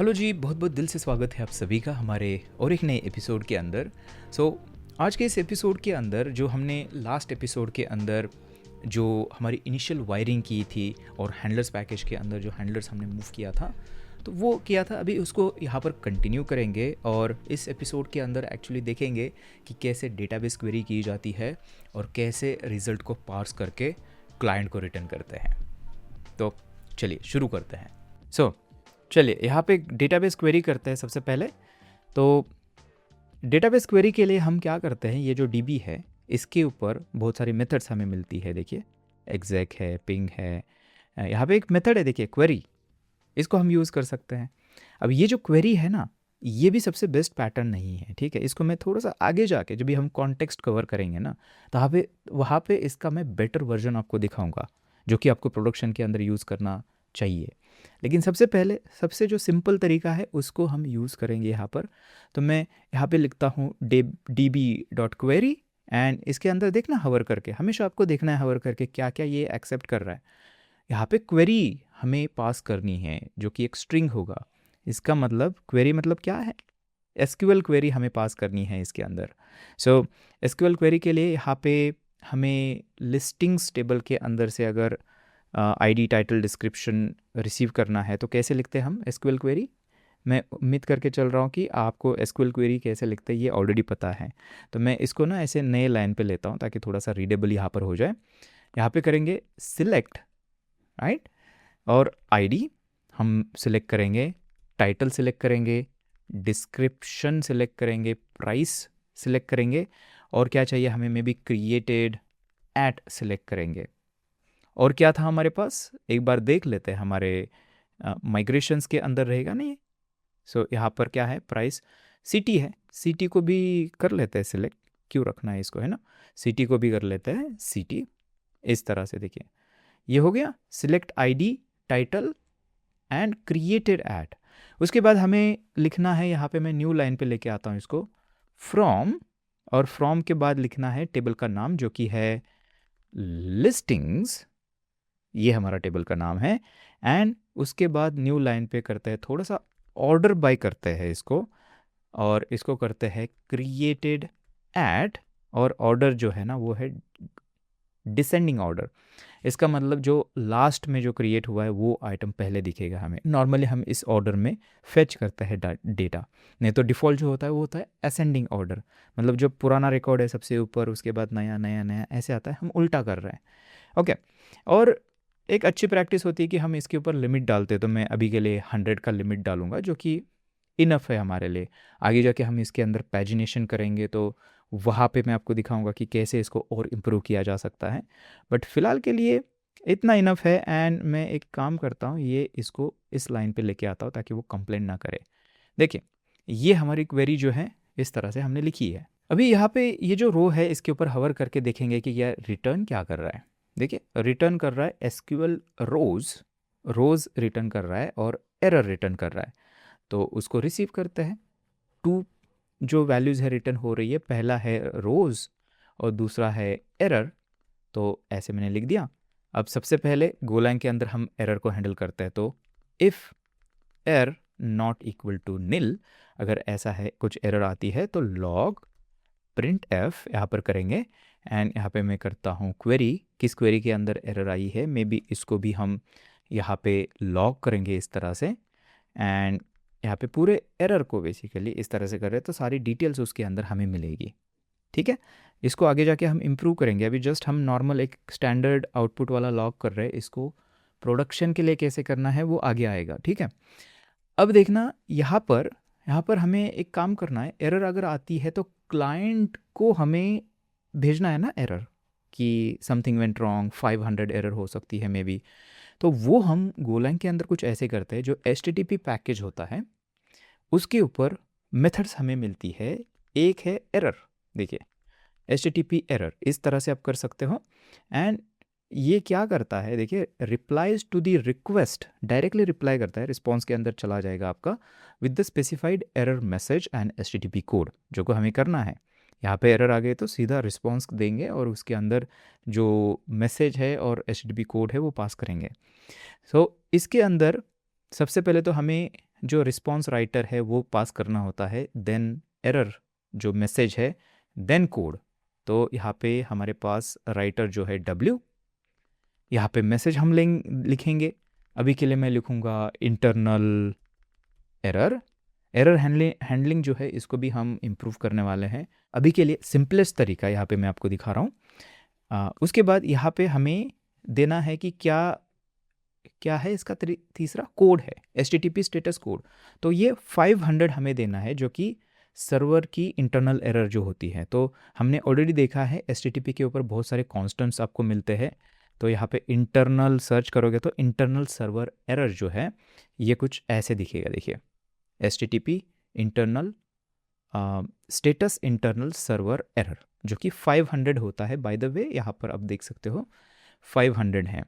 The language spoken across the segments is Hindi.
हेलो जी, बहुत बहुत दिल से स्वागत है आप सभी का हमारे और एक नए एपिसोड के अंदर। आज के इस एपिसोड के अंदर जो हमने लास्ट एपिसोड के अंदर जो हमारी इनिशियल वायरिंग की थी और हैंडलर्स पैकेज के अंदर जो हैंडलर्स हमने मूव किया था, तो वो किया था। अभी उसको यहाँ पर कंटिन्यू करेंगे और इस एपिसोड के अंदर एक्चुअली देखेंगे कि कैसे डेटाबेस क्वेरी की जाती है और कैसे रिज़ल्ट को पार्स करके क्लाइंट को रिटर्न करते हैं। तो चलिए शुरू करते हैं। चलिए यहाँ पे डेटाबेस क्वेरी करते हैं सबसे पहले। तो डेटाबेस क्वेरी के लिए हम क्या करते हैं, ये जो डीबी है इसके ऊपर बहुत सारी मेथड्स हमें मिलती है। देखिए एग्जैक है, पिंग है, यहाँ पे एक मेथड है देखिए क्वेरी, इसको हम यूज़ कर सकते हैं। अब ये जो क्वेरी है ना, ये भी सबसे बेस्ट पैटर्न नहीं है, ठीक है। इसको मैं थोड़ा सा आगे जाके जब भी हम कॉन्टेक्स्ट कवर करेंगे ना, तो वहाँ पे इसका मैं बेटर वर्जन आपको दिखाऊंगा जो कि आपको प्रोडक्शन के अंदर यूज़ करना चाहिए। लेकिन सबसे पहले सबसे जो सिंपल तरीका है उसको हम यूज़ करेंगे यहाँ पर। तो मैं यहाँ पे लिखता हूँ db.query एंड इसके अंदर देखना हवर करके, हमेशा आपको देखना है हवर करके क्या क्या ये एक्सेप्ट कर रहा है। यहाँ पे क्वेरी हमें पास करनी है जो कि एक स्ट्रिंग होगा। इसका मतलब क्वेरी मतलब क्या है, एसक्यूएल क्वेरी हमें पास करनी है इसके अंदर। एसक्यूएल क्वेरी के लिए यहाँ पे हमें लिस्टिंग्स टेबल के अंदर से अगर आईडी, टाइटल, डिस्क्रिप्शन रिसीव करना है तो कैसे लिखते हैं हम एसक्यूएल क्वेरी। मैं उम्मीद करके चल रहा हूँ कि आपको एसक्यूएल क्वेरी कैसे लिखते हैं ये ऑलरेडी पता है। तो मैं इसको ना ऐसे नए लाइन पे लेता हूँ ताकि थोड़ा सा रीडेबल यहाँ पर हो जाए। यहाँ पे करेंगे सिलेक्ट, राइट, और आईडी हम सिलेक्ट करेंगे, टाइटल सिलेक्ट करेंगे, डिस्क्रिप्शन सिलेक्ट करेंगे, प्राइस सिलेक्ट करेंगे, और क्या चाहिए हमें, may be created at select करेंगे। और क्या था हमारे पास, एक बार देख लेते हैं हमारे माइग्रेशंस के अंदर रहेगा नहीं। यहाँ पर क्या है, प्राइस, सिटी है, सिटी को भी कर लेते हैं सिलेक्ट, क्यों रखना है इसको, है ना। सिटी को भी कर लेते हैं सिटी, इस तरह से देखिए ये हो गया। Select ID, title and created at. उसके बाद हमें लिखना है, यहाँ पे मैं न्यू लाइन पे लेके आता हूँ इसको, फ्रॉम, और फ्रॉम के बाद लिखना है टेबल का नाम जो कि है लिस्टिंग्स, ये हमारा टेबल का नाम है। एंड उसके बाद न्यू लाइन पे करते हैं, थोड़ा सा ऑर्डर बाय करते हैं इसको, और इसको करते हैं क्रिएटेड एट, और ऑर्डर जो है ना वो है डिसेंडिंग ऑर्डर। इसका मतलब जो लास्ट में जो क्रिएट हुआ है वो आइटम पहले दिखेगा हमें। नॉर्मली हम इस ऑर्डर में फेच करते हैं डेटा, नहीं तो डिफ़ॉल्ट जो होता है वो होता है असेंडिंग ऑर्डर, मतलब जो पुराना रिकॉर्ड है सबसे ऊपर, उसके बाद नया नया नया ऐसे आता है, हम उल्टा कर रहे हैं। ओके, और एक अच्छी प्रैक्टिस होती है कि हम इसके ऊपर लिमिट डालते हैं। तो मैं अभी के लिए 100 का लिमिट डालूंगा जो कि इनफ है हमारे लिए। आगे जाके हम इसके अंदर पैजिनेशन करेंगे तो वहाँ पे मैं आपको दिखाऊंगा कि कैसे इसको और इम्प्रूव किया जा सकता है। बट फ़िलहाल के लिए इतना इनफ है। एंड मैं एक काम करता हूँ, ये इसको इस लाइन पे लेके आता हूँ ताकि वो कंप्लेंट ना करे। देखिए ये हमारी क्वेरी जो है इस तरह से हमने लिखी है। अभी यहाँ पे ये जो रो है इसके ऊपर हवर करके देखेंगे कि यह रिटर्न क्या कर रहा है। देखिए रिटर्न कर रहा है एसक्यूएल रोज, रोज रिटर्न कर रहा है और एरर रिटर्न कर रहा है। तो उसको रिसीव करते हैं। टू जो वैल्यूज़ है रिटर्न हो रही है, पहला है रोज़ और दूसरा है एरर। तो ऐसे मैंने लिख दिया। अब सबसे पहले गोlang के अंदर हम एरर को हैंडल करते हैं। तो इफ़ एर नॉट इक्वल टू नील, अगर ऐसा है कुछ एरर आती है तो लॉग प्रिंट एफ यहाँ पर करेंगे। एंड यहाँ पे मैं करता हूँ क्वेरी, किस क्वेरी के अंदर एरर आई है, मे बी इसको भी हम यहाँ पे लॉग करेंगे इस तरह से। एंड यहाँ पे पूरे एरर को बेसिकली इस तरह से कर रहे हैं तो सारी डिटेल्स उसके अंदर हमें मिलेगी। ठीक है, इसको आगे जाके हम इम्प्रूव करेंगे। अभी जस्ट हम नॉर्मल एक स्टैंडर्ड आउटपुट वाला लॉग कर रहे हैं, इसको प्रोडक्शन के लिए कैसे करना है वो आगे आएगा। ठीक है, अब देखना यहाँ पर हमें एक काम करना है। एरर अगर आती है तो क्लाइंट को हमें भेजना है ना एरर कि समथिंग वेंट रॉन्ग, 500 एरर हो सकती है मे बी। तो वो हम गोlang के अंदर कुछ ऐसे करते हैं, जो HTTP पैकेज होता है उसके ऊपर मेथड्स हमें मिलती है। एक है एरर, देखिए HTTP एरर, इस तरह से आप कर सकते हो। एंड ये क्या करता है, देखिए replies to the request, directly reply करता है, रिस्पॉन्स के अंदर चला जाएगा आपका with the specified error message and HTTP code जो को हमें करना है। यहाँ पे एरर आ गए तो सीधा रिस्पॉन्स देंगे और उसके अंदर जो मैसेज है और HTTP कोड है वो पास करेंगे। इसके अंदर सबसे पहले तो हमें जो रिस्पॉन्स राइटर है वो पास करना होता है, देन एरर जो मैसेज है, देन कोड। तो यहाँ पे हमारे पास राइटर जो है W, यहाँ पे मैसेज हम लिखेंगे। अभी के लिए मैं लिखूँगा इंटरनल एरर। एरर हैंडलिंग जो है इसको भी हम इम्प्रूव करने वाले हैं। अभी के लिए सिंपलेस्ट तरीका यहाँ पे मैं आपको दिखा रहा हूँ। उसके बाद यहाँ पे हमें देना है कि क्या है इसका तीसरा कोड है, HTTP स्टेटस कोड। तो ये 500 हमें देना है, जो कि सर्वर की इंटरनल एरर जो होती है। तो हमने ऑलरेडी देखा है HTTP के ऊपर बहुत सारे कॉन्स्टेंट्स आपको मिलते हैं। तो यहाँ पे इंटरनल सर्च करोगे तो इंटरनल सर्वर एरर जो है ये कुछ ऐसे दिखेगा। देखिए, HTTP internal status internal server error, जो कि 500 होता है। बाय द वे यहाँ पर आप देख सकते हो 500 है।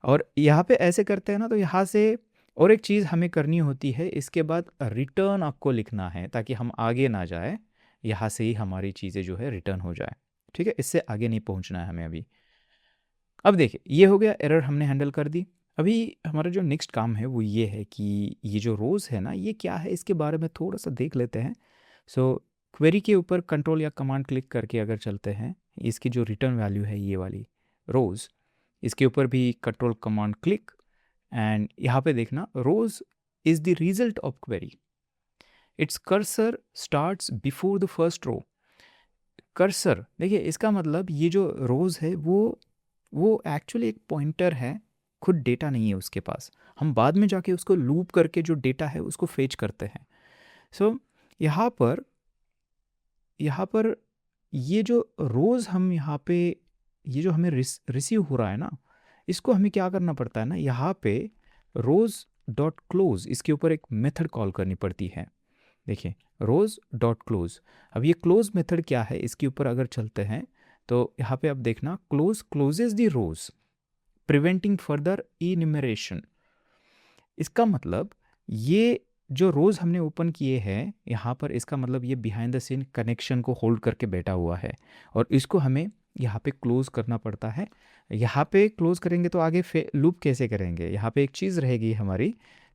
और यहाँ पे ऐसे करते हैं ना, तो यहाँ से और एक चीज़ हमें करनी होती है, इसके बाद रिटर्न आपको लिखना है ताकि हम आगे ना जाए, यहाँ से ही हमारी चीज़ें जो है रिटर्न हो जाए। ठीक है, इससे आगे नहीं पहुँचना है हमें अभी। अब देखिए, ये हो गया, एरर हमने हैंडल कर दी। अभी हमारा जो नेक्स्ट काम है वो ये है कि ये जो रोज़ है ना, ये क्या है, इसके बारे में थोड़ा सा देख लेते हैं। सो क्वेरी के ऊपर कंट्रोल या कमांड क्लिक करके अगर चलते हैं, इसकी जो रिटर्न वैल्यू है ये वाली रोज़, इसके ऊपर भी कंट्रोल कमांड क्लिक, एंड यहाँ पे देखना rows is the result of query, it's cursor starts before the first row. Cursor देखिए, इसका मतलब ये जो रोज़ है वो एक्चुअली एक पॉइंटर है, खुद डेटा नहीं है उसके पास। हम बाद में जाके उसको लूप करके जो डेटा है उसको फेच करते हैं। सो यहाँ पर ये जो रोज़ हम यहाँ पे, ये जो हमें रिसीव हो रहा है ना, इसको हमें क्या करना पड़ता है ना, यहाँ पे रोज़ डॉट क्लोज, इसके ऊपर एक मेथड कॉल करनी पड़ती है। देखिए, रोज़ डॉट क्लोज। अब ये क्लोज मेथड क्या है, इसके ऊपर अगर चलते हैं तो यहाँ पे आप देखना, close closes the rows preventing further enumeration. इसका मतलब ये जो रोज़ हमने ओपन किए हैं यहाँ पर, इसका मतलब ये बिहाइंड द सीन कनेक्शन को होल्ड करके बैठा हुआ है, और इसको हमें यहाँ पे क्लोज़ करना पड़ता है। यहाँ पे क्लोज़ करेंगे तो आगे लूप कैसे करेंगे, यहाँ पे एक चीज़ रहेगी हमारी,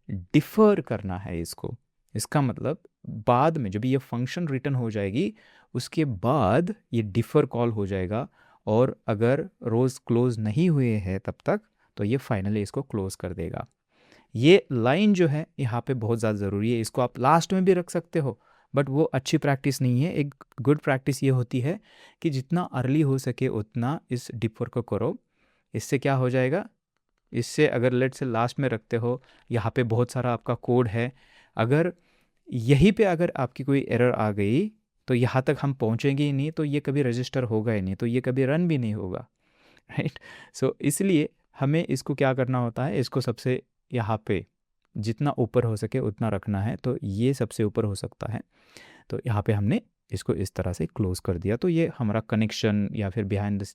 डिफ़र करना है इसको। इसका मतलब बाद में जब ये फंक्शन रिटर्न हो जाएगी, उसके बाद ये डिफ़र कॉल हो जाएगा, और अगर रोज़ क्लोज़ नहीं हुए हैं तब तक, तो ये फाइनली इसको क्लोज़ कर देगा। ये लाइन जो है यहाँ पे बहुत ज़्यादा ज़रूरी है, इसको आप लास्ट में भी रख सकते हो, बट वो अच्छी प्रैक्टिस नहीं है। एक गुड प्रैक्टिस ये होती है कि जितना अर्ली हो सके उतना इस डिफ़र को करो। इससे क्या हो जाएगा, इससे अगर लेट से लास्ट में रखते हो, यहाँ पे बहुत सारा आपका कोड है, अगर यहीं पे अगर आपकी कोई एरर आ गई तो यहाँ तक हम पहुँचेंगे ही नहीं, तो ये कभी रजिस्टर होगा ही नहीं, तो ये कभी रन भी नहीं होगा, राइट। सो इसलिए हमें इसको क्या करना होता है, इसको सबसे यहाँ पे जितना ऊपर हो सके उतना रखना है। तो ये सबसे ऊपर हो सकता है, तो यहाँ पे हमने इसको इस तरह से क्लोज कर दिया। तो ये हमारा कनेक्शन या फिर बिहाइंड द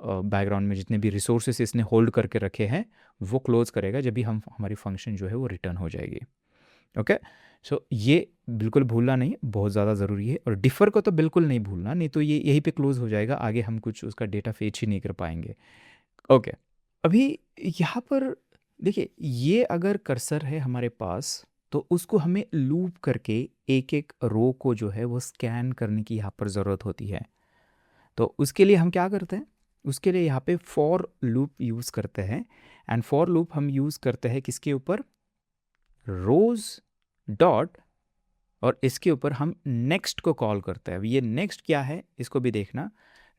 बैकग्राउंड में जितने भी रिसोर्सेस इसने होल्ड करके रखे हैं वो क्लोज करेगा जब भी हमारी फंक्शन जो है वो रिटर्न हो जाएगी। ओके, सो ये बिल्कुल भूलना नहीं, बहुत ज़्यादा ज़रूरी है। और डिफ़र को तो बिल्कुल नहीं भूलना, नहीं तो ये यहीं पे क्लोज हो जाएगा, आगे हम कुछ उसका डेटा फेच ही नहीं कर पाएंगे। ओके, अभी यहाँ पर देखिए, ये अगर कर्सर है हमारे पास, तो उसको हमें लूप करके एक एक रो को जो है वो स्कैन करने की यहाँ पर ज़रूरत होती है। तो उसके लिए हम क्या करते हैं, उसके लिए यहाँ पे फॉर लूप यूज़ करते हैं। एंड फॉर लूप हम यूज़ करते हैं किसके ऊपर, रोज डॉट, और इसके ऊपर हम नेक्स्ट को कॉल करते हैं। अब ये नेक्स्ट क्या है इसको भी देखना,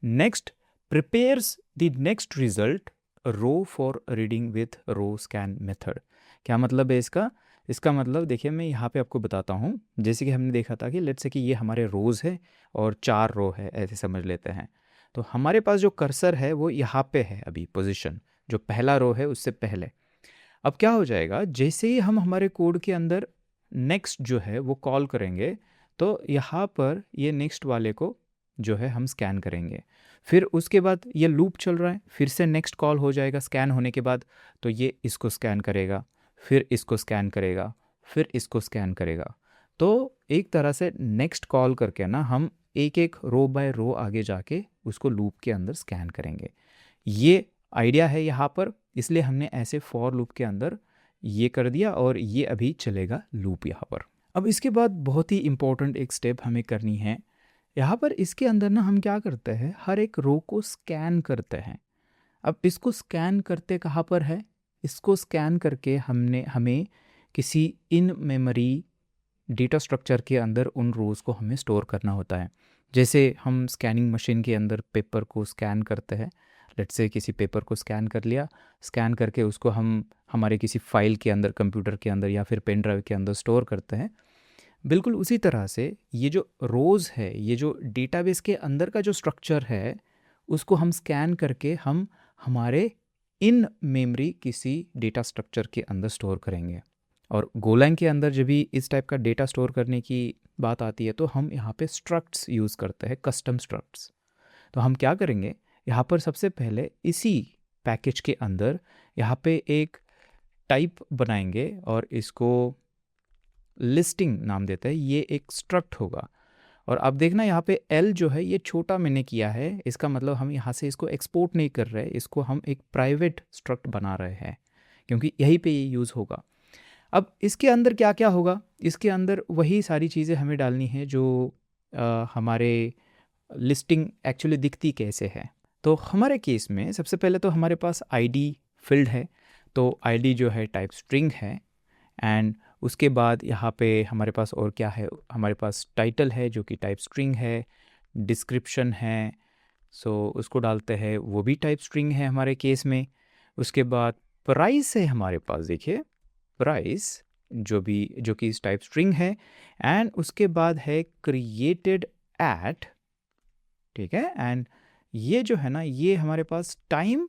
next prepares the next result row for reading with row scan method. क्या मतलब है इसका, इसका मतलब देखिए मैं यहाँ पे आपको बताता हूँ। जैसे कि हमने देखा था कि लेट्स से कि ये हमारे रोज़ है और 4 रो है, ऐसे समझ लेते हैं। तो हमारे पास जो कर्सर है वो यहाँ पे है, अभी पोजीशन जो पहला रो है उससे पहले। अब क्या हो जाएगा, जैसे ही हम हमारे कोड के अंदर नेक्स्ट जो है वो कॉल करेंगे, तो यहाँ पर ये नेक्स्ट वाले को जो है हम स्कैन करेंगे। फिर उसके बाद ये लूप चल रहा है, फिर से नेक्स्ट कॉल हो जाएगा स्कैन होने के बाद, तो ये इसको स्कैन करेगा, फिर इसको स्कैन करेगा, फिर इसको स्कैन करेगा। तो एक तरह से नेक्स्ट कॉल करके ना हम एक एक रो बाय रो आगे जाके उसको लूप के अंदर स्कैन करेंगे। ये आइडिया है यहाँ पर, इसलिए हमने ऐसे फॉर लूप के अंदर ये कर दिया और ये अभी चलेगा लूप यहाँ पर। अब इसके बाद बहुत ही इम्पोर्टेंट एक स्टेप हमें करनी है। यहाँ पर इसके अंदर ना हम क्या करते हैं, हर एक रो को स्कैन करते हैं। अब इसको स्कैन करते कहाँ पर है, इसको स्कैन करके हमें किसी इन मेमोरी डेटा स्ट्रक्चर के अंदर उन रोज़ को हमें स्टोर करना होता है। जैसे हम स्कैनिंग मशीन के अंदर पेपर को स्कैन करते हैं, लेट्स से किसी पेपर को स्कैन कर लिया, स्कैन करके उसको हम हमारे किसी फाइल के अंदर, कंप्यूटर के अंदर या फिर पेन ड्राइव के अंदर स्टोर करते हैं। बिल्कुल उसी तरह से ये जो रोज़ है, ये जो डेटाबेस के अंदर का जो स्ट्रक्चर है, उसको हम स्कैन करके हम हमारे इन मेमोरी किसी डेटा स्ट्रक्चर के अंदर स्टोर करेंगे। और गोलैंग के अंदर जब भी इस टाइप का डेटा स्टोर करने की बात आती है तो हम यहाँ पे स्ट्रक्ट्स यूज़ करते हैं, कस्टम स्ट्रक्ट्स। तो हम क्या करेंगे, यहाँ पर सबसे पहले इसी पैकेज के अंदर यहाँ पे एक टाइप बनाएंगे और इसको लिस्टिंग नाम देते हैं। ये एक स्ट्रक्ट होगा और अब देखना यहाँ पे L जो है ये छोटा मैंने किया है, इसका मतलब हम यहाँ से इसको एक्सपोर्ट नहीं कर रहे, इसको हम एक प्राइवेट स्ट्रक्ट बना रहे हैं क्योंकि यहीं पे ये यूज़ होगा। अब इसके अंदर क्या क्या होगा, इसके अंदर वही सारी चीज़ें हमें डालनी है जो हमारे लिस्टिंग एक्चुअली दिखती कैसे है। तो हमारे केस में सबसे पहले तो हमारे पास ID फील्ड है, तो ID जो है टाइप स्ट्रिंग है। एंड उसके बाद यहाँ पे हमारे पास और क्या है, हमारे पास टाइटल है जो कि टाइप स्ट्रिंग है, डिस्क्रिप्शन है, सो उसको डालते हैं, वो भी टाइप स्ट्रिंग है हमारे केस में। उसके बाद प्राइस है हमारे पास, देखिए प्राइस जो कि इस टाइप स्ट्रिंग है। एंड उसके बाद है क्रिएटेड एट, ठीक है। एंड ये जो है ना, ये हमारे पास टाइम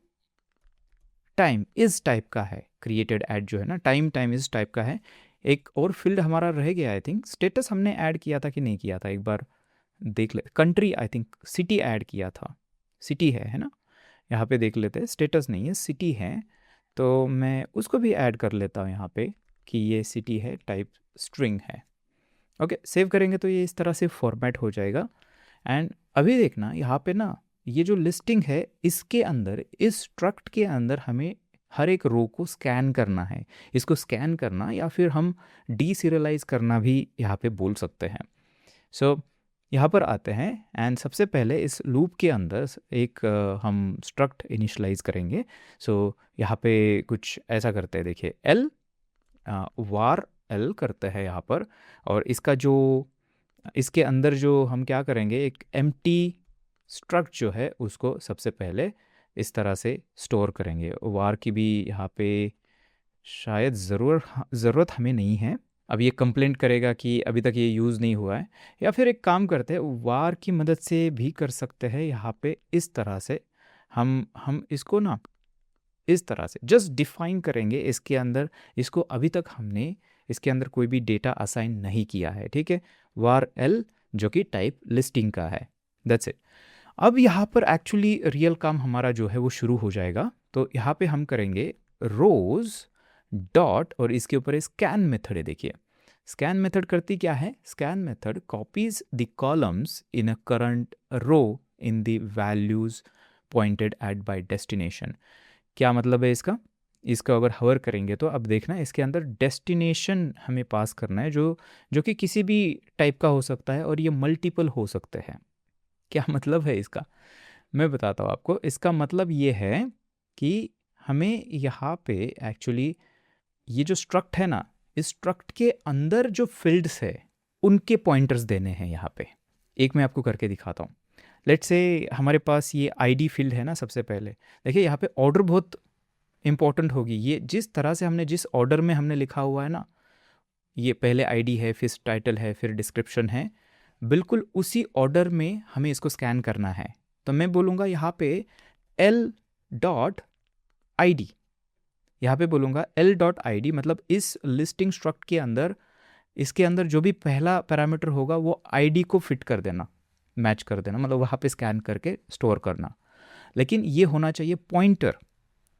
इस टाइप का है। क्रिएटेड एट जो है ना, टाइम इस टाइप का है। एक और फील्ड हमारा रह गया, आई थिंक स्टेटस हमने ऐड किया था कि नहीं किया था, एक बार देख ले। Country, I think city add किया था, सिटी है ना, यहाँ पे देख लेते हैं। स्टेटस नहीं है, सिटी है, तो मैं उसको भी ऐड कर लेता हूँ यहाँ पे कि ये सिटी है, टाइप स्ट्रिंग है। ओके, सेव करेंगे तो ये इस तरह से फॉर्मेट हो जाएगा। एंड अभी देखना यहाँ पे ना, ये जो लिस्टिंग है इसके अंदर, इस स्ट्रक्ट के अंदर हमें हर एक रो को स्कैन करना है। इसको स्कैन करना या फिर हम डीसीरियलाइज करना भी यहाँ पे बोल सकते हैं। सो यहाँ पर आते हैं एंड सबसे पहले इस लूप के अंदर एक हम स्ट्रक्ट इनिशलाइज करेंगे। सो यहाँ पे कुछ ऐसा करते हैं, देखिए L वार L करते हैं यहाँ पर। और इसका जो इसके अंदर जो हम क्या करेंगे, एक एम्प्टी स्ट्रक्ट जो है उसको सबसे पहले इस तरह से स्टोर करेंगे। वार की भी यहाँ पे शायद ज़रूरत हमें नहीं है। अब ये कंप्लेंट करेगा कि अभी तक ये यूज़ नहीं हुआ है, या फिर एक काम करते हैं, वार की मदद से भी कर सकते हैं। यहाँ पे इस तरह से हम इसको ना इस तरह से जस्ट डिफाइन करेंगे इसके अंदर। इसको अभी तक हमने इसके अंदर कोई भी डेटा असाइन नहीं किया है, ठीक है। वार L जो कि टाइप लिस्टिंग का है, दैट्स इट। अब यहाँ पर एक्चुअली रियल काम हमारा जो है वो शुरू हो जाएगा। तो यहाँ पे हम करेंगे रोज डॉट और इसके ऊपर स्कैन मेथड है। देखिए स्कैन मेथड करती क्या है, scan method copies the columns in a current row in the values pointed at by destination. क्या मतलब है इसका अगर हवर करेंगे तो अब देखना इसके अंदर डेस्टिनेशन हमें पास करना है, जो कि किसी भी टाइप का हो सकता है और ये मल्टीपल हो सकते हैं। क्या मतलब है इसका, मैं बताता हूँ आपको। इसका मतलब ये है कि हमें यहाँ पे एक्चुअली ये जो स्ट्रक्ट है ना, इस स्ट्रक्ट के अंदर जो फील्ड्स है उनके पॉइंटर्स देने हैं यहाँ पे। एक मैं आपको करके दिखाता हूँ। लेट्स से हमारे पास ये ID फील्ड है ना, सबसे पहले देखिए यहाँ पे ऑर्डर बहुत इंपॉर्टेंट होगी। ये जिस तरह से हमने जिस ऑर्डर में हमने लिखा हुआ है ना, ये पहले ID है, फिर टाइटल है, फिर डिस्क्रिप्शन है, बिल्कुल उसी ऑर्डर में हमें इसको स्कैन करना है। तो मैं बोलूँगा यहाँ पे L.ID, यहाँ पे बोलूँगा L.ID, मतलब इस लिस्टिंग स्ट्रक्ट के अंदर इसके अंदर जो भी पहला पैरामीटर होगा वो ID को फिट कर देना, मैच कर देना, मतलब वहाँ पे स्कैन करके स्टोर करना। लेकिन ये होना चाहिए पॉइंटर।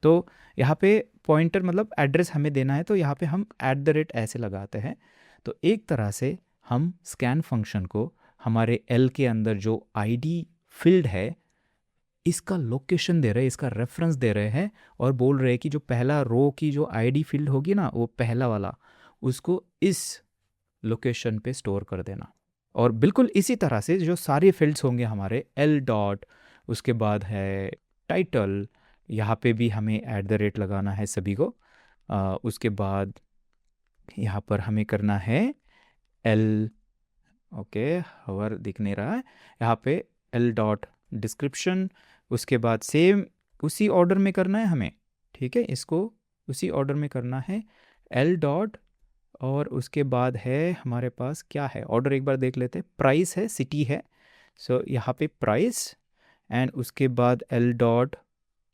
तो यहाँ पे पॉइंटर मतलब एड्रेस हमें देना है, तो यहाँ पे हम @ ऐसे लगाते हैं। तो एक तरह से हम स्कैन फंक्शन को हमारे L के अंदर जो ID फील्ड है इसका लोकेशन दे रहे हैं, इसका रेफरेंस दे रहे हैं और बोल रहे हैं कि जो पहला रो की जो आईडी फील्ड होगी ना, वो पहला वाला, उसको इस लोकेशन पे स्टोर कर देना। और बिल्कुल इसी तरह से जो सारे फील्ड्स होंगे हमारे, एल डॉट, उसके बाद है टाइटल, यहाँ पे भी हमें @ लगाना है सभी को। उसके बाद यहाँ पर हमें करना है एल, ओके हवर दिख नहीं रहा है, यहाँ पे एल डॉट डिस्क्रिप्शन, उसके बाद सेम उसी ऑर्डर में करना है हमें, ठीक है, इसको उसी ऑर्डर में करना है, एल डॉट, और उसके बाद है हमारे पास क्या है, ऑर्डर एक बार देख लेते हैं, प्राइस है, सिटी है, सो यहाँ पे प्राइस, एंड उसके बाद एल डॉट,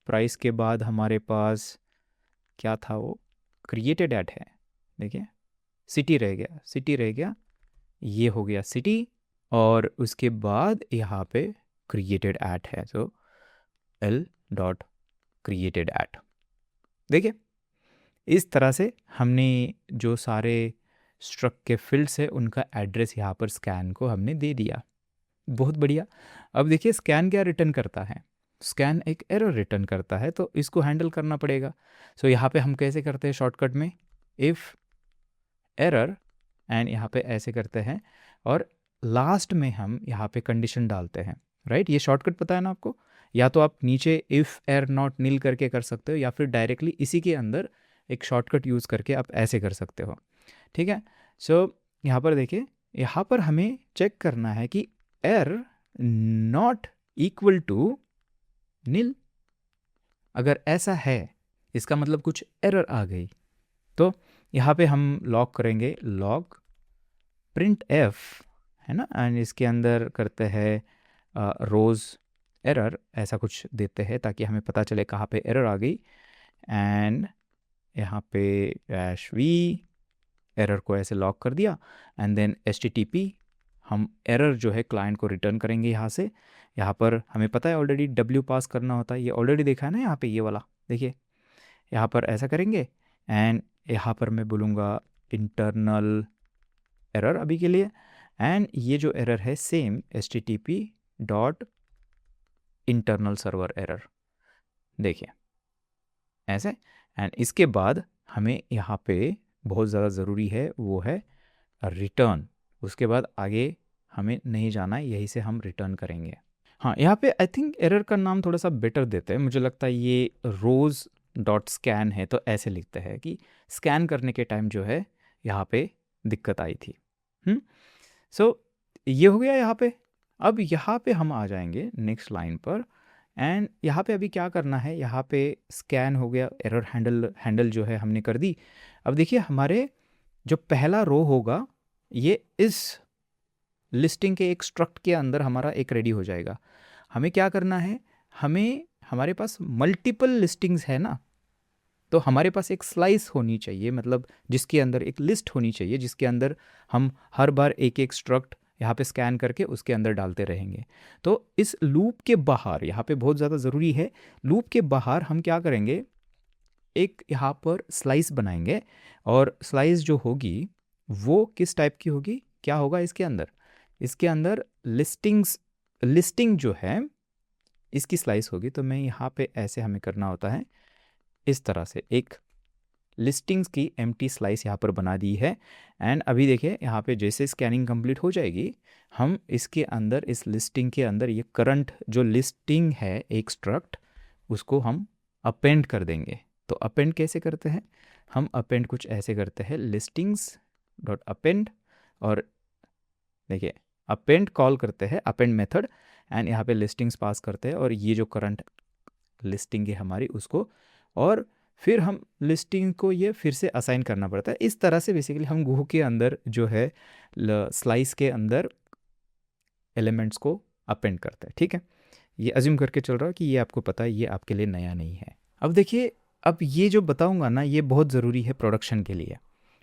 प्राइस के बाद हमारे पास क्या था वो, क्रिएटेड एट है, देखिए सिटी रह गया, सिटी रह गया, ये हो गया सिटी, और उसके बाद यहाँ पे क्रिएटेड एट है, so L dot created at. देखिए इस तरह से हमने जो सारे स्ट्रक्ट के फील्ड्स है उनका एड्रेस यहाँ पर स्कैन को हमने दे दिया। बहुत बढ़िया। अब देखिए स्कैन क्या रिटर्न करता है, स्कैन एक एरर रिटर्न करता है, तो इसको हैंडल करना पड़ेगा। सो यहाँ पे हम कैसे करते हैं शॉर्टकट में, इफ़ एरर, एंड यहाँ पे ऐसे करते हैं, और लास्ट में हम यहाँ पे कंडीशन डालते हैं, राइट। ये शॉर्टकट पता है ना आपको, या तो आप नीचे इफ़ एर नॉट नील करके कर सकते हो, या फिर डायरेक्टली इसी के अंदर एक शॉर्टकट यूज़ करके आप ऐसे कर सकते हो, ठीक है। सो यहाँ पर देखिए, यहाँ पर हमें चेक करना है कि एर नॉट इक्वल टू नील। अगर ऐसा है इसका मतलब कुछ एरर आ गई, तो यहाँ पे हम लॉग करेंगे, लॉग प्रिंट एफ, है ना, एंड इसके अंदर करते हैं रोज़ एरर, ऐसा कुछ देते हैं ताकि हमें पता चले कहाँ पे एरर आ गई। एंड यहाँ पे -v, एरर को ऐसे लॉक कर दिया, एंड देन HTTP, हम एरर जो है क्लाइंट को रिटर्न करेंगे यहाँ से। यहाँ पर हमें पता है ऑलरेडी w पास करना होता है, ये ऑलरेडी देखा है ना यहाँ पे, ये वाला देखिए, यहाँ पर ऐसा करेंगे, एंड यहाँ पर मैं बोलूँगा इंटरनल एरर अभी के लिए, एंड ये जो एरर है same HTTP dot internal server error, देखिए ऐसे। एंड इसके बाद हमें यहाँ पे बहुत ज़्यादा ज़रूरी है वो है रिटर्न, उसके बाद आगे हमें नहीं जाना है, यहीं से हम रिटर्न करेंगे। हाँ, यहाँ पे आई थिंक एरर का नाम थोड़ा सा बेटर देते हैं, मुझे लगता है ये रोज़ डॉट स्कैन है, तो ऐसे लिखते हैं कि स्कैन करने के टाइम जो है यहाँ पे दिक्कत आई थी। सो ये हो गया यहाँ पे। अब यहाँ पे हम आ जाएंगे नेक्स्ट लाइन पर, एंड यहाँ पे अभी क्या करना है, यहाँ पे स्कैन हो गया, एरर हैंडल जो है हमने कर दी। अब देखिए हमारे जो पहला रो होगा ये इस लिस्टिंग के एक स्ट्रक्ट के अंदर हमारा एक रेडी हो जाएगा। हमें क्या करना है, हमारे पास मल्टीपल लिस्टिंग्स है ना, तो हमारे पास एक स्लाइस होनी चाहिए, मतलब जिसके अंदर एक लिस्ट होनी चाहिए, जिसके अंदर हम हर बार एक एक स्ट्रक्ट यहाँ पे स्कैन करके उसके अंदर डालते रहेंगे। तो इस लूप के बाहर, यहाँ पे बहुत ज़्यादा ज़रूरी है, लूप के बाहर हम क्या करेंगे, एक यहाँ पर स्लाइस बनाएंगे, और स्लाइस जो होगी वो किस टाइप की होगी, क्या होगा इसके अंदर लिस्टिंग जो है इसकी स्लाइस होगी। तो मैं यहाँ पे ऐसे हमें करना होता है, इस तरह से एक लिस्टिंग्स की एम्प्टी स्लाइस यहाँ पर बना दी है। एंड अभी देखिए यहाँ पे जैसे स्कैनिंग कंप्लीट हो जाएगी, हम इसके अंदर, इस लिस्टिंग के अंदर ये करंट जो लिस्टिंग है एक स्ट्रक्ट, उसको हम अपेंड कर देंगे। तो अपेंड कैसे करते हैं, हम अपेंड कुछ ऐसे करते हैं, लिस्टिंग्स डॉट अपेंड, और देखिए अपेंड कॉल करते हैं, अपेंड मेथड, एंड यहाँ पे लिस्टिंग्स पास करते हैं, और ये जो करंट लिस्टिंग है हमारी उसको, और फिर हम लिस्टिंग को ये फिर से असाइन करना पड़ता है। इस तरह से बेसिकली हम गूह के अंदर जो है स्लाइस के अंदर एलिमेंट्स को अपेंड करते हैं, ठीक है। ये अज्यूम करके चल रहा है कि ये आपको पता है, ये आपके लिए नया नहीं है। अब देखिए, अब ये जो बताऊंगा ना, ये बहुत ज़रूरी है प्रोडक्शन के लिए।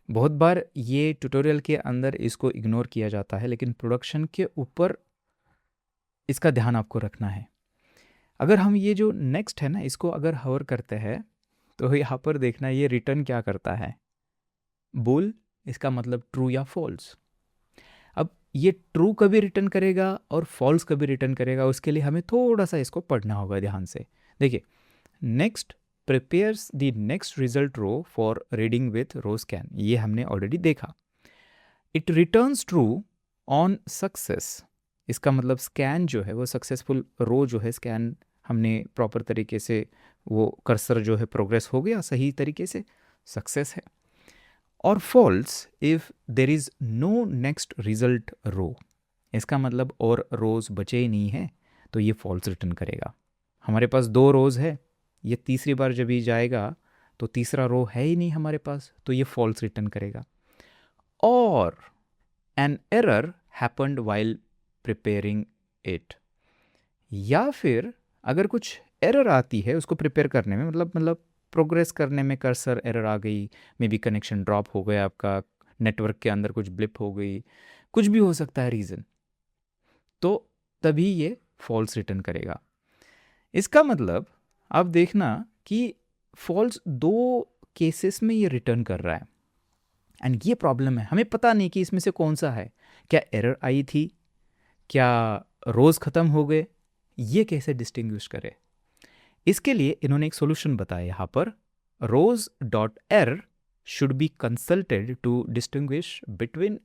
बहुत बार ये ट्यूटोरियल के अंदर इसको इग्नोर किया जाता है, लेकिन प्रोडक्शन के ऊपर इसका ध्यान आपको रखना है। अगर हम ये जो नेक्स्ट है ना, इसको अगर हवर करते हैं, तो यहाँ पर देखना ये रिटर्न क्या करता है, बूल, इसका मतलब ट्रू या फॉल्स। अब ये ट्रू कभी रिटर्न करेगा और फॉल्स कभी रिटर्न करेगा, उसके लिए हमें थोड़ा सा इसको पढ़ना होगा ध्यान से। देखिए, next prepares the next result row for reading with row scan, ये हमने ऑलरेडी देखा। It returns true on success, इसका मतलब स्कैन जो है वो सक्सेसफुल, रो जो है स्कैन हमने प्रॉपर तरीके से, वो कर्सर जो है प्रोग्रेस हो गया सही तरीके से, सक्सेस है। और false if there is no next result row, इसका मतलब और रोज़ बचे ही नहीं है तो ये फॉल्स रिटर्न करेगा। हमारे पास 2 रोज़ है, ये तीसरी बार जब ये जाएगा तो तीसरा रो है ही नहीं हमारे पास, तो ये फॉल्स रिटर्न करेगा। और an error happened while preparing it, या फिर अगर कुछ एरर आती है उसको प्रिपेयर करने में, मतलब प्रोग्रेस करने में कर्सर एरर आ गई, मे बी कनेक्शन ड्रॉप हो गया आपका, नेटवर्क के अंदर कुछ ब्लिप हो गई, कुछ भी हो सकता है रीज़न, तो तभी ये फॉल्स रिटर्न करेगा। इसका मतलब आप देखना कि फॉल्स 2 केसेस में ये रिटर्न कर रहा है। एंड ये प्रॉब्लम है, हमें पता नहीं कि इसमें से कौन सा है, क्या एरर आई थी, क्या रोज़ ख़त्म हो गए, ये कैसे डिस्टिंग्विश करें। इसके लिए इन्होंने एक सॉल्यूशन बताया यहाँ पर, rows dot err should be consulted to distinguish between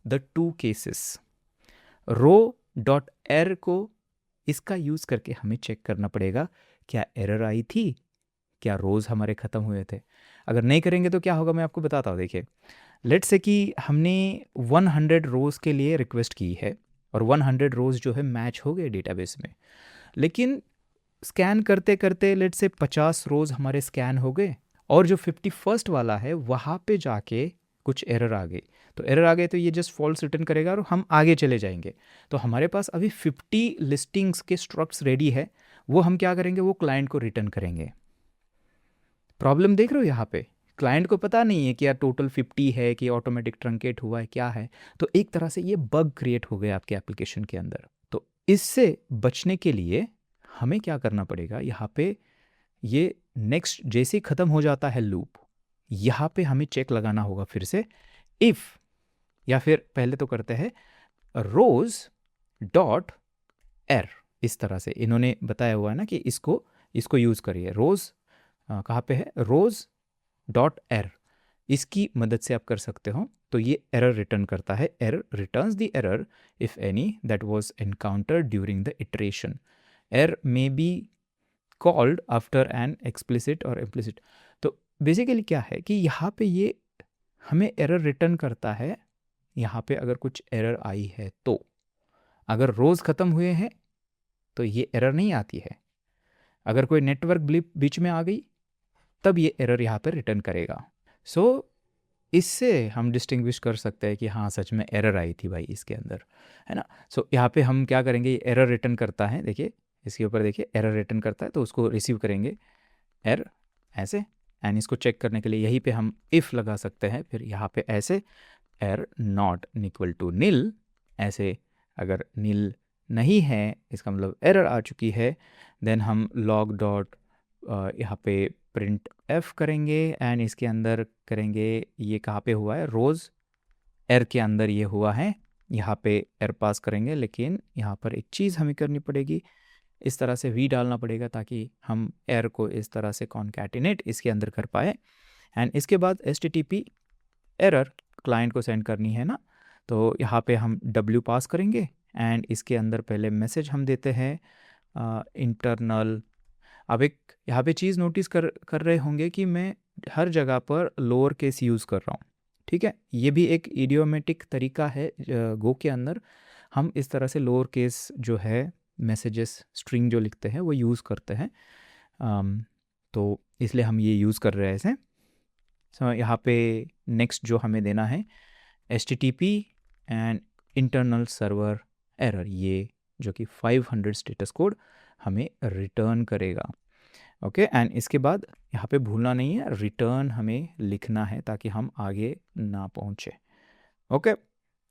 the 2 cases. Row dot err को इसका यूज़ करके हमें चेक करना पड़ेगा क्या एरर आई थी, क्या रोज़ हमारे ख़त्म हुए थे। अगर नहीं करेंगे तो क्या होगा, मैं आपको बताता हूँ। देखिए, लेट्स से कि हमने 100 रोज़ के लिए रिक्वेस्ट की है और 100 रोज़ जो है मैच हो गए डेटाबेस में, लेकिन स्कैन करते करते लेट से 50 रोज़ हमारे स्कैन हो गए और जो 51st वाला है वहाँ पे जाके कुछ एरर आ गई। तो एरर आ गए तो ये जस्ट फॉल्स रिटर्न करेगा और हम आगे चले जाएंगे। तो हमारे पास अभी 50 लिस्टिंग्स के स्ट्रक्ट्स रेडी है, वो हम क्या करेंगे, वो क्लाइंट को रिटर्न करेंगे। प्रॉब्लम देख रहे हो यहाँ पे, क्लाइंट को पता नहीं है कि यार टोटल 50 है कि ऑटोमेटिक ट्रंकेट हुआ है क्या है, तो एक तरह से ये बग क्रिएट हो गया आपके एप्लीकेशन के अंदर। तो इससे बचने के लिए हमें क्या करना पड़ेगा, यहाँ पे ये नेक्स्ट जैसे ही ख़त्म हो जाता है लूप, यहाँ पे हमें चेक लगाना होगा फिर से, इफ़, या फिर पहले तो करते हैं रोज डॉट एर, इस तरह से इन्होंने बताया हुआ है ना कि इसको यूज़ करिए। रोज़ कहाँ पे है, रोज़ डॉट एर, इसकी मदद से आप कर सकते हो। तो ये एरर रिटर्न करता है, error returns the error if any that was encountered during the iteration, error may be called after an explicit और इम्प्लिसिट। तो बेसिकली क्या है कि यहाँ पे ये हमें एरर रिटर्न करता है, यहाँ पे अगर कुछ एरर आई है तो, अगर रोज़ ख़त्म हुए हैं तो ये एरर नहीं आती है, अगर कोई नेटवर्क ब्लिप बीच में आ गई तब ये एरर यहाँ पर रिटर्न करेगा। सो इससे हम डिस्टिंग्विश कर सकते हैं कि हाँ सच में एरर आई थी भाई इसके अंदर, है ना। सो यहाँ पे हम क्या करेंगे, एरर रिटर्न करता है, देखिए इसके ऊपर देखिए एरर रिटर्न करता है, तो उसको रिसीव करेंगे एरर ऐसे, एंड इसको चेक करने के लिए यहीं पे हम इफ़ लगा सकते हैं, फिर यहाँ पे ऐसे एरर नॉट इक्वल टू नील, ऐसे अगर नील नहीं है इसका मतलब एरर आ चुकी है, देन हम लॉग डॉट यहाँ पे प्रिंट एफ करेंगे एंड इसके अंदर करेंगे, ये कहाँ पे हुआ है, रोज़ एर के अंदर ये हुआ है, यहाँ पे एर पास करेंगे। लेकिन यहाँ पर एक चीज़ हमें करनी पड़ेगी, इस तरह से वी डालना पड़ेगा ताकि हम एर को इस तरह से कॉन्कैटिनेट इसके अंदर कर पाए। एंड इसके बाद HTTP एरर क्लाइंट को सेंड करनी है ना, तो यहाँ पे हम W पास करेंगे एंड इसके अंदर पहले मैसेज हम देते हैं इंटरनल। अब एक यहाँ पे चीज़ नोटिस कर रहे होंगे कि मैं हर जगह पर लोअर केस यूज़ कर रहा हूँ, ठीक है। ये भी एक इडियोमेटिक तरीका है गो के अंदर, हम इस तरह से लोअर केस जो है मैसेजेस स्ट्रिंग जो लिखते हैं वो यूज़ करते हैं, तो इसलिए हम ये यूज़ कर रहे हैं ऐसे। सो यहाँ पे नेक्स्ट जो हमें देना है HTTP and internal server error, ये जो कि 500 स्टेटस कोड हमें रिटर्न करेगा। ओके, एंड इसके बाद यहाँ पे भूलना नहीं है, रिटर्न हमें लिखना है ताकि हम आगे ना पहुँचे। ओके,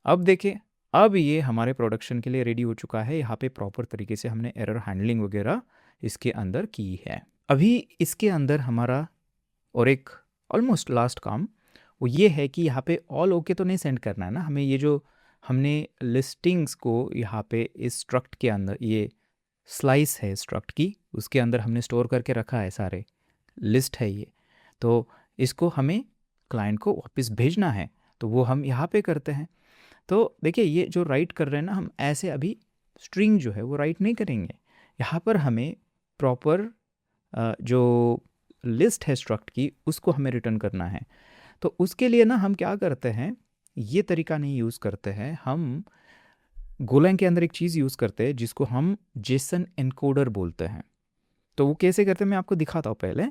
अब देखिए, अब ये हमारे प्रोडक्शन के लिए रेडी हो चुका है। यहाँ पे प्रॉपर तरीके से हमने एरर हैंडलिंग वगैरह इसके अंदर की है। अभी इसके अंदर हमारा और एक ऑलमोस्ट लास्ट काम वो ये है कि यहाँ पे ऑल ओके तो नहीं सेंड करना है ना, हमें ये जो हमने लिस्टिंग्स को यहाँ पे इस स्ट्रक्ट के अंदर, ये स्लाइस है स्ट्रक्ट की, उसके अंदर हमने स्टोर करके रखा है, सारे लिस्ट है ये। तो इसको हमें क्लाइंट को वापस भेजना है, तो वो हम यहाँ पे करते हैं। तो देखिए ये जो राइट कर रहे हैं ना, हम ऐसे अभी स्ट्रिंग जो है वो राइट नहीं करेंगे। यहाँ पर हमें प्रॉपर जो लिस्ट है स्ट्रक्ट की उसको हमें रिटर्न करना है। तो उसके लिए ना हम क्या करते हैं, ये तरीका नहीं यूज़ करते हैं, हम गोलैंग के अंदर एक चीज़ यूज़ करते हैं जिसको हम जेसन एनकोडर बोलते हैं। तो वो कैसे करते हैं मैं आपको दिखाता हूँ। पहले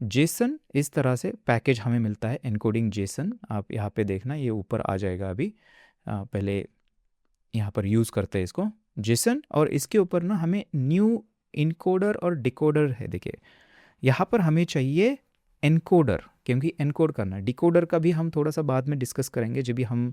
जेसन इस तरह से पैकेज हमें मिलता है, एनकोडिंग जेसन, आप यहाँ पे देखना ये ऊपर आ जाएगा अभी। पहले यहाँ पर यूज़ करते हैं इसको जेसन, और इसके ऊपर ना हमें न्यू इनकोडर और डिकोडर है। देखिए यहाँ पर हमें चाहिए एनकोडर, क्योंकि एनकोड करना है। डिकोडर का भी हम थोड़ा सा बाद में डिस्कस करेंगे, जब भी हम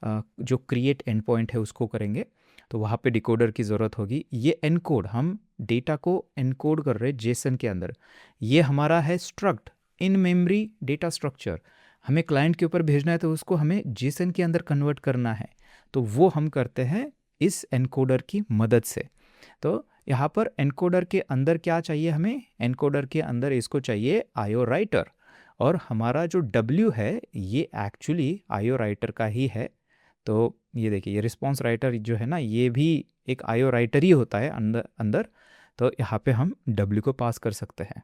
जो क्रिएट एंड पॉइंट है उसको करेंगे तो वहाँ पे डिकोडर की ज़रूरत होगी। ये एनकोड, हम डेटा को एनकोड कर रहे हैं जेसन के अंदर। ये हमारा है struct, in memory data structure, हमें क्लाइंट के ऊपर भेजना है तो उसको हमें जेसन के अंदर कन्वर्ट करना है। तो वो हम करते हैं इस एनकोडर की मदद से। तो यहाँ पर एनकोडर के अंदर क्या चाहिए हमें, एनकोडर के अंदर इसको चाहिए आईओ राइटर, और हमारा जो W है ये एक्चुअली आईओ राइटर का ही है। तो ये देखिए ये रिस्पॉन्स राइटर जो है ना, ये भी एक आईओ राइटर ही होता है अंदर। तो यहाँ पे हम W को पास कर सकते हैं।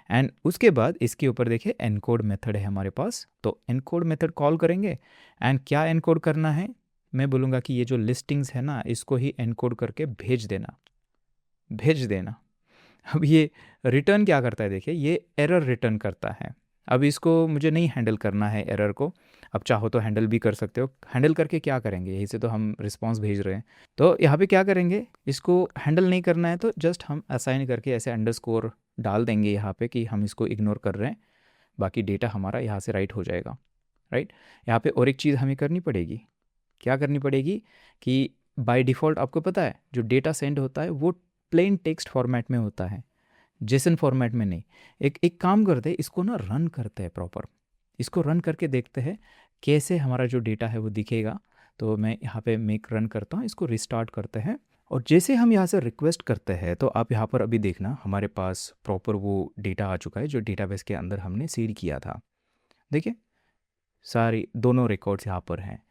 एंड उसके बाद इसके ऊपर देखिए एनकोड मेथड है हमारे पास, तो एनकोड मेथड कॉल करेंगे। एंड क्या एनकोड करना है, मैं बोलूँगा कि ये जो लिस्टिंग्स है ना इसको ही एनकोड करके भेज देना। अब ये रिटर्न क्या करता है, देखिए ये एरर रिटर्न करता है। अब इसको मुझे नहीं हैंडल करना है एरर को, अब चाहो तो हैंडल भी कर सकते हो। हैंडल करके क्या करेंगे, यहीं से तो हम रिस्पांस भेज रहे हैं। तो यहाँ पे क्या करेंगे, इसको हैंडल नहीं करना है तो जस्ट हम असाइन करके ऐसे अंडरस्कोर डाल देंगे यहाँ पे कि हम इसको इग्नोर कर रहे हैं, बाकी डेटा हमारा यहाँ से राइट हो जाएगा। राइट, यहाँ पे और एक चीज़ हमें करनी पड़ेगी, क्या करनी पड़ेगी कि बाय डिफ़ॉल्ट आपको पता है जो डेटा सेंड होता है वो प्लेन टेक्स्ट फॉर्मेट में होता है, जेसन फॉर्मेट में नहीं। एक काम करते हैं, इसको ना रन करते हैं प्रॉपर, इसको रन करके देखते हैं कैसे हमारा जो डेटा है वो दिखेगा। तो मैं यहाँ पे मेक रन करता हूँ, इसको रिस्टार्ट करते हैं, और जैसे हम यहाँ से रिक्वेस्ट करते हैं तो आप यहाँ पर अभी देखना हमारे पास प्रॉपर वो डेटा आ चुका है जो डेटाबेस के अंदर हमने सीड किया था। देखिए सारी दोनों रिकॉर्ड्स यहाँ पर हैं।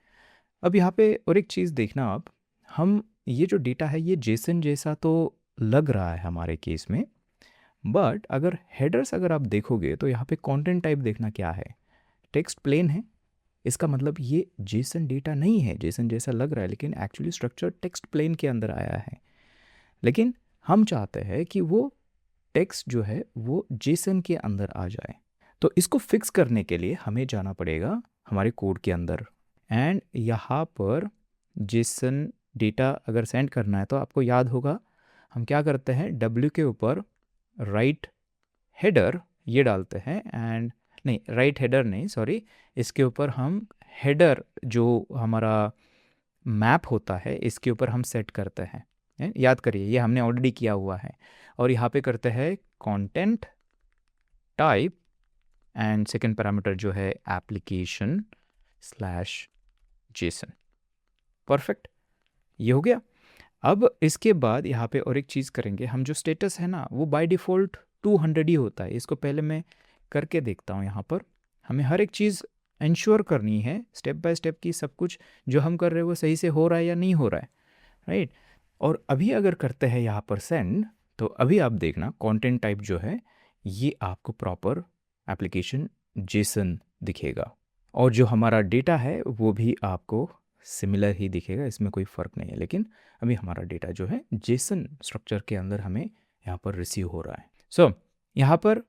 अब यहाँ पे और एक चीज़ देखना आप, हम ये जो डेटा है ये जेसन जैसा तो लग रहा है हमारे केस में, बट अगर हेडर्स अगर आप देखोगे तो यहाँ पे कंटेंट टाइप देखना क्या है, टेक्स्ट प्लेन है। इसका मतलब ये जेसन डेटा नहीं है, जेसन जैसा लग रहा है लेकिन एक्चुअली स्ट्रक्चर टेक्स्ट प्लेन के अंदर आया है। लेकिन हम चाहते हैं कि वो टेक्स्ट जो है वो जेसन के अंदर आ जाए। तो इसको फिक्स करने के लिए हमें जाना पड़ेगा हमारे कोड के अंदर, एंड यहाँ पर जेसन डेटा अगर सेंड करना है तो आपको याद होगा हम क्या करते हैं, W के ऊपर राइट हेडर ये डालते हैं, एंड नहीं राइट हेडर नहीं सॉरी, इसके ऊपर हम हेडर जो हमारा मैप होता है इसके ऊपर हम सेट करते हैं। याद करिए ये हमने ऑलरेडी किया हुआ है। और यहाँ पे करते हैं content type, and second parameter जो है एप्लीकेशन स्लैश जेसन। परफेक्ट, ये हो गया। अब इसके बाद यहाँ पे और एक चीज़ करेंगे, हम जो स्टेटस है ना वो बाय डिफ़ॉल्ट 200 ही होता है। इसको पहले मैं करके देखता हूँ। यहाँ पर हमें हर एक चीज़ इंश्योर करनी है स्टेप बाय स्टेप की, सब कुछ जो हम कर रहे हैं वो सही से हो रहा है या नहीं हो रहा है। राइट, और अभी अगर करते हैं यहाँ पर सेंड, तो अभी आप देखना कंटेंट टाइप जो है ये आपको प्रॉपर एप्लीकेशन जेसन दिखेगा, और जो हमारा डेटा है वो भी आपको सिमिलर ही दिखेगा, इसमें कोई फ़र्क नहीं है। लेकिन अभी हमारा डेटा जो है जेसन स्ट्रक्चर के अंदर हमें यहाँ पर रिसीव हो रहा है। सो यहाँ पर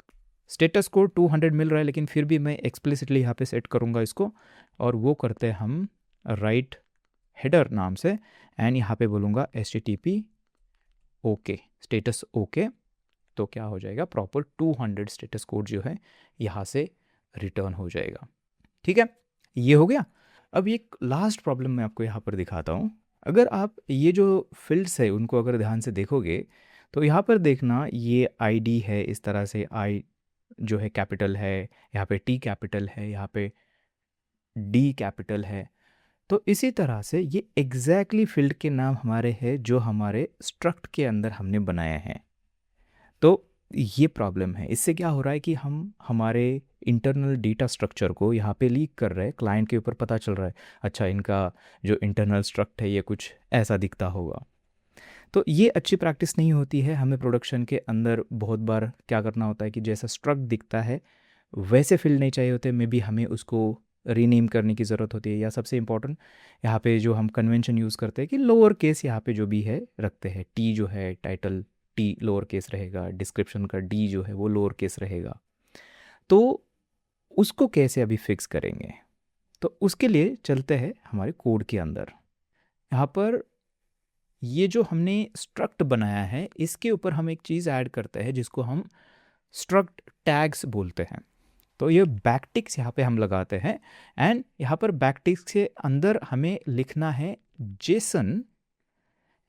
स्टेटस को 200 मिल रहा है, लेकिन फिर भी मैं एक्सप्लिसिटली यहाँ पे सेट करूँगा इसको, और वो करते हैं हम राइट हेडर नाम से, एंड यहाँ पे बोलूँगा HTTP ओके, स्टेटस ओके। तो क्या हो जाएगा, प्रॉपर 200 स्टेटस कोड जो है यहाँ से रिटर्न हो जाएगा। ठीक है, ये हो गया। अब एक लास्ट प्रॉब्लम मैं आपको यहाँ पर दिखाता हूँ। अगर आप ये जो फील्ड्स है उनको अगर ध्यान से देखोगे तो यहाँ पर देखना ये ID है, इस तरह से I जो है कैपिटल है, यहाँ पे T कैपिटल है, यहाँ पे D कैपिटल है। तो इसी तरह से ये एग्जैक्टली फील्ड के नाम हमारे हैं जो हमारे स्ट्रक्ट के अंदर हमने बनाए हैं। तो ये प्रॉब्लम है, इससे क्या हो रहा है कि हम हमारे इंटरनल डेटा स्ट्रक्चर को यहाँ पे लीक कर रहे हैं, क्लाइंट के ऊपर पता चल रहा है अच्छा इनका जो इंटरनल स्ट्रक्ट है ये कुछ ऐसा दिखता होगा। तो ये अच्छी प्रैक्टिस नहीं होती है। हमें प्रोडक्शन के अंदर बहुत बार क्या करना होता है कि जैसा स्ट्रक्ट दिखता है वैसे फील्ड नहीं चाहिए होते, मे बी हमें उसको रीनेम करने की ज़रूरत होती है। या सबसे इम्पॉर्टेंट यहाँ पे जो हम कन्वेंशन यूज़ करते हैं कि लोअर केस यहाँ पे जो भी है रखते हैं, टी जो है टाइटल टी लोअर केस रहेगा, डिस्क्रिप्शन का डी जो है वो लोअर केस रहेगा। तो उसको कैसे अभी फिक्स करेंगे, तो उसके लिए चलते हैं हमारे कोड के अंदर। यहाँ पर ये जो हमने स्ट्रक्ट बनाया है इसके ऊपर हम एक चीज़ ऐड करते हैं जिसको हम स्ट्रक्ट टैग्स बोलते हैं। तो ये बैकटिक्स यहाँ पे हम लगाते हैं एंड यहाँ पर बैकटिक्स के अंदर हमें लिखना है जेसन,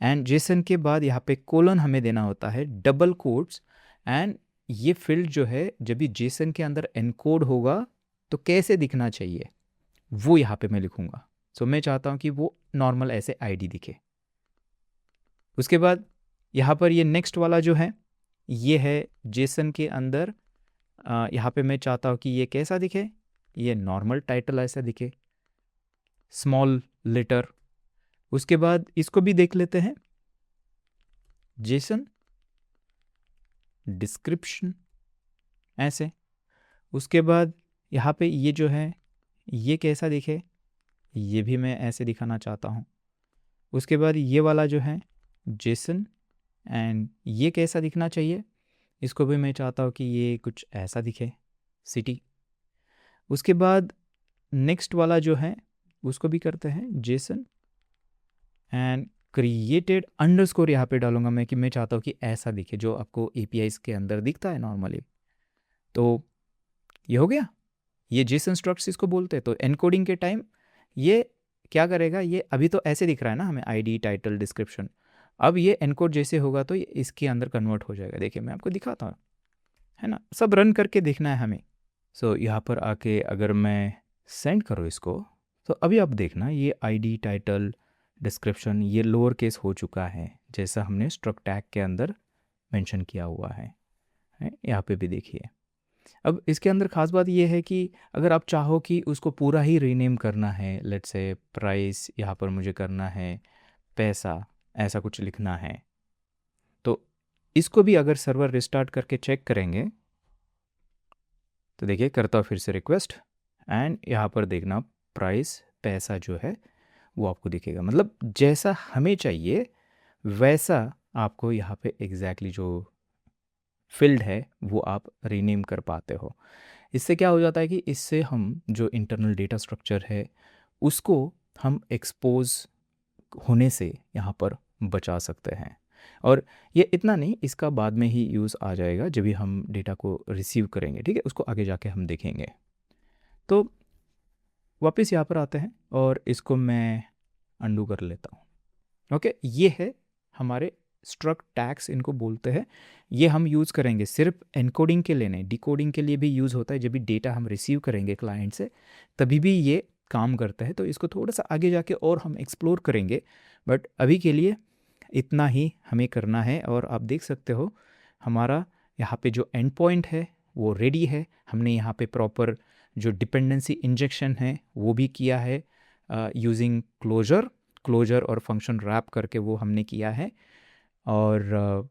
एंड जेसन के बाद यहाँ पे कोलन हमें देना होता है, डबल कोट्स। एंड ये फील्ड जो है जब भी जेसन के अंदर एनकोड होगा तो कैसे दिखना चाहिए वो यहाँ पे मैं लिखूँगा। सो मैं चाहता हूँ कि वो नॉर्मल ऐसे आईडी दिखे। उसके बाद यहाँ पर ये नेक्स्ट वाला जो है ये है जेसन के अंदर, यहाँ पे मैं चाहता हूँ कि ये कैसा दिखे, ये नॉर्मल टाइटल ऐसा दिखे, स्मॉल लेटर। उसके बाद इसको भी देख लेते हैं, जेसन डिस्क्रिप्शन ऐसे। उसके बाद यहाँ पे ये जो है ये कैसा दिखे, ये भी मैं ऐसे दिखाना चाहता हूँ। उसके बाद ये वाला जो है जेसन, एंड ये कैसा दिखना चाहिए, इसको भी मैं चाहता हूँ कि ये कुछ ऐसा दिखे, सिटी। उसके बाद नेक्स्ट वाला जो है उसको भी करते हैं जेसन एंड क्रिएटेड अंडरस्कोर यहाँ पे डालूंगा मैं कि मैं चाहता हूँ कि ऐसा दिखे जो आपको एपीआईज के अंदर दिखता है नॉर्मली। तो ये हो गया, ये जेसन स्ट्रक्ट्स इसको बोलते हैं। तो एनकोडिंग के टाइम ये क्या करेगा, ये अभी तो ऐसे दिख रहा है ना हमें आईडी टाइटल डिस्क्रिप्शन, अब ये एनकोड जैसे होगा तो ये इसके अंदर कन्वर्ट हो जाएगा। देखिए मैं आपको दिखाता हूँ, है ना, सब रन करके देखना है हमें। सो यहाँ पर आके अगर मैं सेंड करूँ इसको तो अभी आप देखना ये आईडी टाइटल डिस्क्रिप्शन ये लोअर केस हो चुका है जैसा हमने स्ट्रक्ट टैग के अंदर मेंशन किया हुआ है। यहाँ पे भी देखिए। अब इसके अंदर ख़ास बात ये है कि अगर आप चाहो कि उसको पूरा ही रीनेम करना है, लेट्स से प्राइस यहाँ पर मुझे करना है पैसा, ऐसा कुछ लिखना है, तो इसको भी अगर सर्वर रिस्टार्ट करके चेक करेंगे तो देखिए करता हूँ फिर से रिक्वेस्ट, एंड यहाँ पर देखना प्राइस पैसा जो है वो आपको दिखेगा। मतलब जैसा हमें चाहिए वैसा आपको यहाँ पे एग्जैक्टली जो फील्ड है वो आप रीनेम कर पाते हो। इससे क्या हो जाता है कि इससे हम जो इंटरनल डेटा स्ट्रक्चर है उसको हम एक्सपोज होने से यहाँ पर बचा सकते हैं। और ये इतना नहीं, इसका बाद में ही यूज़ आ जाएगा जब भी हम डेटा को रिसीव करेंगे, ठीक है, उसको आगे जाके हम देखेंगे। तो वापस यहाँ पर आते हैं और इसको मैं अंडू कर लेता हूँ। ओके, ये है हमारे स्ट्रक्ट टैग्स इनको बोलते हैं। ये हम यूज़ करेंगे सिर्फ एनकोडिंग के लिए नहीं, डिकोडिंग के लिए भी यूज़ होता है। जब भी डेटा हम रिसीव करेंगे क्लाइंट से तभी भी ये काम करता है। तो इसको थोड़ा सा आगे जाके और हम एक्सप्लोर करेंगे, बट अभी के लिए इतना ही हमें करना है। और आप देख सकते हो हमारा यहाँ पे जो एंड पॉइंट है वो रेडी है। हमने यहाँ पे प्रॉपर जो डिपेंडेंसी इंजेक्शन है वो भी किया है यूजिंग क्लोजर और फंक्शन रैप करके वो हमने किया है। और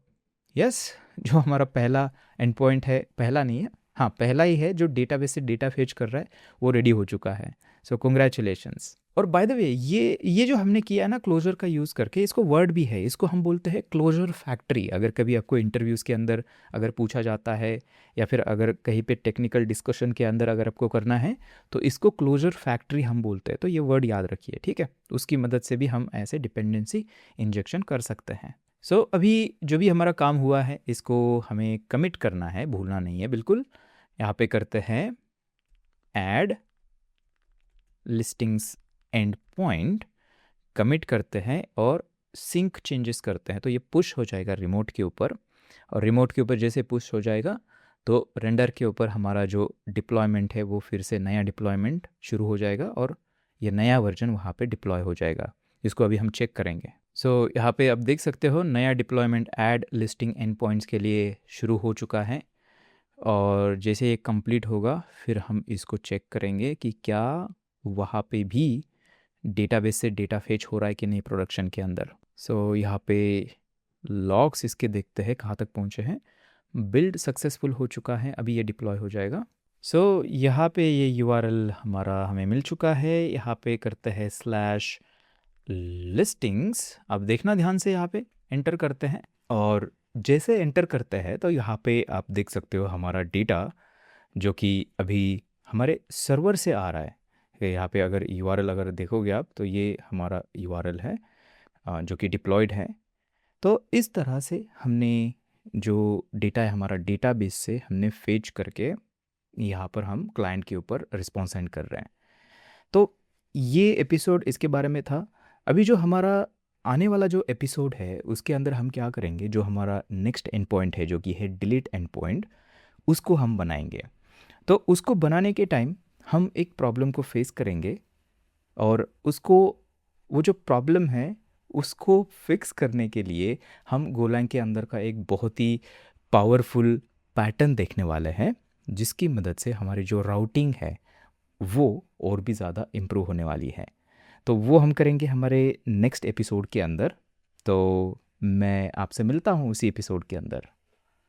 यस जो हमारा पहला एंड पॉइंट है, पहला नहीं है, हाँ पहला ही है जो डेटाबेस से डेटा फेच कर रहा है, वो रेडी हो चुका है। सो कॉन्ग्रेचुलेशंस। और बाय द वे ये जो हमने किया है ना क्लोजर का यूज़ करके, इसको वर्ड भी है, इसको हम बोलते हैं क्लोजर फैक्ट्री। अगर कभी आपको इंटरव्यूज़ के अंदर अगर पूछा जाता है या फिर अगर कहीं पे टेक्निकल डिस्कशन के अंदर अगर आपको करना है तो इसको क्लोजर फैक्ट्री हम बोलते हैं। तो ये वर्ड याद रखिए, ठीक है, उसकी मदद से भी हम ऐसे डिपेंडेंसी इंजेक्शन कर सकते हैं। सो अभी जो भी हमारा काम हुआ है इसको हमें कमिट करना है, भूलना नहीं है बिल्कुल। यहाँ पे करते हैं add listings and point, commit करते हैं और सिंक चेंजेस करते हैं। तो ये पुश हो जाएगा रिमोट के ऊपर, और रिमोट के ऊपर जैसे पुश हो जाएगा तो रेंडर के ऊपर हमारा जो डिप्लॉयमेंट है वो फिर से नया डिप्लॉयमेंट शुरू हो जाएगा और ये नया वर्जन वहाँ पे डिप्लॉय हो जाएगा, जिसको अभी हम चेक करेंगे। सो यहाँ पे आप देख सकते हो नया deployment add listing and points के लिए शुरू हो चुका है, और जैसे ये कंप्लीट होगा फिर हम इसको चेक करेंगे कि क्या वहाँ पे भी डेटाबेस से डेटा फेच हो रहा है कि नहीं प्रोडक्शन के अंदर। सो यहाँ पे लॉग्स इसके देखते हैं कहाँ तक पहुँचे हैं। बिल्ड सक्सेसफुल हो चुका है, अभी ये डिप्लॉय हो जाएगा। सो यहाँ पे ये यूआरएल हमारा हमें मिल चुका है। यहाँ पे करते हैं स्लैश लिस्टिंग्स, अब देखना ध्यान से, यहाँ पे एंटर करते हैं, और जैसे एंटर करते हैं तो यहाँ पे आप देख सकते हो हमारा डेटा जो कि अभी हमारे सर्वर से आ रहा है। यहाँ पे अगर यूआरएल अगर देखोगे आप तो ये हमारा यूआरएल है जो कि डिप्लॉयड है। तो इस तरह से हमने जो डेटा है हमारा डेटाबेस से हमने फेच करके यहाँ पर हम क्लाइंट के ऊपर रिस्पॉन्स सेंड कर रहे हैं। तो ये एपिसोड इसके बारे में था। अभी जो हमारा आने वाला जो एपिसोड है उसके अंदर हम क्या करेंगे, जो हमारा नेक्स्ट एंड पॉइंट है जो कि है डिलीट एंड पॉइंट, उसको हम बनाएंगे। तो उसको बनाने के टाइम हम एक प्रॉब्लम को फेस करेंगे, और उसको वो जो प्रॉब्लम है उसको फिक्स करने के लिए हम गोलैंग के अंदर का एक बहुत ही पावरफुल पैटर्न देखने वाले हैं, जिसकी मदद से हमारी जो राउटिंग है वो और भी ज़्यादा इम्प्रूव होने वाली है। तो वो हम करेंगे हमारे नेक्स्ट एपिसोड के अंदर। तो मैं आपसे मिलता हूँ उसी एपिसोड के अंदर।